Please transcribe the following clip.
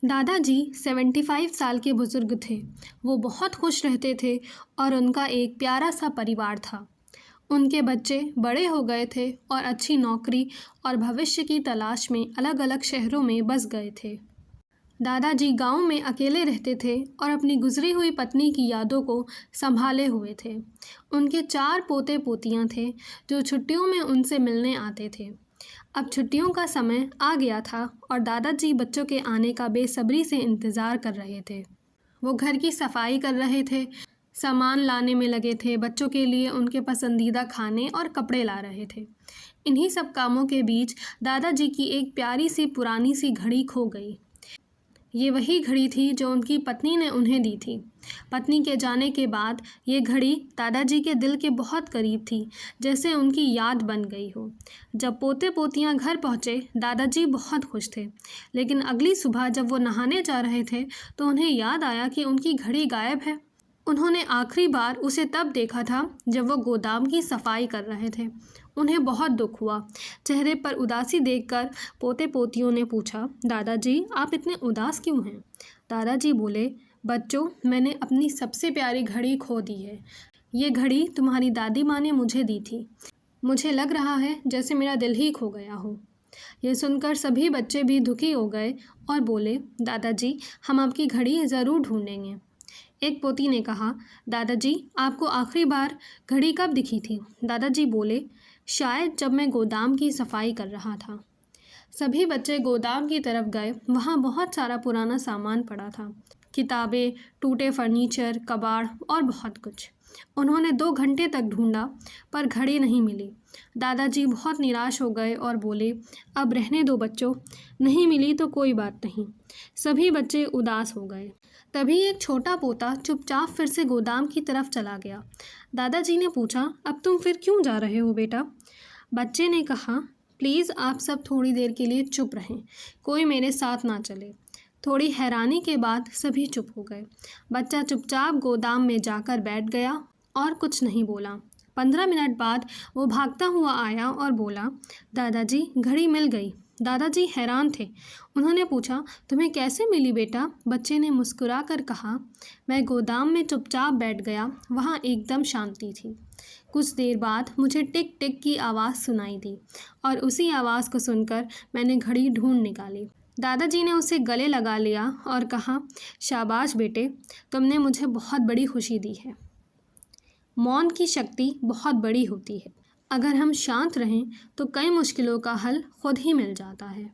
दादाजी 75 साल के बुज़ुर्ग थे। वो बहुत खुश रहते थे और उनका एक प्यारा सा परिवार था। उनके बच्चे बड़े हो गए थे और अच्छी नौकरी और भविष्य की तलाश में अलग-अलग शहरों में बस गए थे। दादाजी गांव में अकेले रहते थे और अपनी गुजरी हुई पत्नी की यादों को संभाले हुए थे। उनके 4 पोते-पोतियां थे जो छुट्टियों में उनसे मिलने आते थे। अब छुट्टियों का समय आ गया था और दादाजी बच्चों के आने का बेसब्री से इंतज़ार कर रहे थे। वो घर की सफाई कर रहे थे, सामान लाने में लगे थे, बच्चों के लिए उनके पसंदीदा खाने और कपड़े ला रहे थे। इन्हीं सब कामों के बीच दादाजी की एक प्यारी सी पुरानी सी घड़ी खो गई। ये वही घड़ी थी जो उनकी पत्नी ने उन्हें दी थी। पत्नी के जाने के बाद ये घड़ी दादाजी के दिल के बहुत करीब थी, जैसे उनकी याद बन गई हो। जब पोते पोतियां घर पहुँचे, दादाजी बहुत खुश थे। लेकिन अगली सुबह जब वो नहाने जा रहे थे तो उन्हें याद आया कि उनकी घड़ी गायब है। उन्होंने आखिरी बार उसे तब देखा था जब वो गोदाम की सफाई कर रहे थे। उन्हें बहुत दुख हुआ। चेहरे पर उदासी देखकर पोते पोतियों ने पूछा, दादाजी आप इतने उदास क्यों हैं? दादाजी बोले, बच्चों मैंने अपनी सबसे प्यारी घड़ी खो दी है। ये घड़ी तुम्हारी दादी माँ ने मुझे दी थी। मुझे लग रहा है जैसे मेरा दिल ही खो गया हो। ये सुनकर सभी बच्चे भी दुखी हो गए और बोले, दादाजी हम आपकी घड़ी ज़रूर ढूंढेंगे। एक पोती ने कहा, दादाजी आपको आखिरी बार घड़ी कब दिखी थी? दादाजी बोले, शायद जब मैं गोदाम की सफाई कर रहा था। सभी बच्चे गोदाम की तरफ गए। वहाँ बहुत सारा पुराना सामान पड़ा था, किताबें, टूटे फर्नीचर, कबाड़ और बहुत कुछ। उन्होंने 2 घंटे तक ढूंढा पर घड़ी नहीं मिली। दादाजी बहुत निराश हो गए और बोले, अब रहने दो बच्चों, नहीं मिली तो कोई बात नहीं। सभी बच्चे उदास हो गए। तभी एक छोटा पोता चुपचाप फिर से गोदाम की तरफ चला गया। दादाजी ने पूछा, अब तुम फिर क्यों जा रहे हो बेटा? बच्चे ने कहा, प्लीज़ आप सब थोड़ी देर के लिए चुप रहें, कोई मेरे साथ ना चले। थोड़ी हैरानी के बाद सभी चुप हो गए। बच्चा चुपचाप गोदाम में जाकर बैठ गया और कुछ नहीं बोला। 15 मिनट बाद वो भागता हुआ आया और बोला, दादाजी घड़ी मिल गई। दादाजी हैरान थे। उन्होंने पूछा, तुम्हें कैसे मिली बेटा? बच्चे ने मुस्कुराकर कहा, मैं गोदाम में चुपचाप बैठ गया, वहाँ एकदम शांति थी। कुछ देर बाद मुझे टिक टिक की आवाज़ सुनाई दी और उसी आवाज़ को सुनकर मैंने घड़ी ढूंढ निकाली। दादाजी ने उसे गले लगा लिया और कहा, शाबाश बेटे, तुमने मुझे बहुत बड़ी खुशी दी है। मौन की शक्ति बहुत बड़ी होती है। अगर हम शांत रहें तो कई मुश्किलों का हल खुद ही मिल जाता है।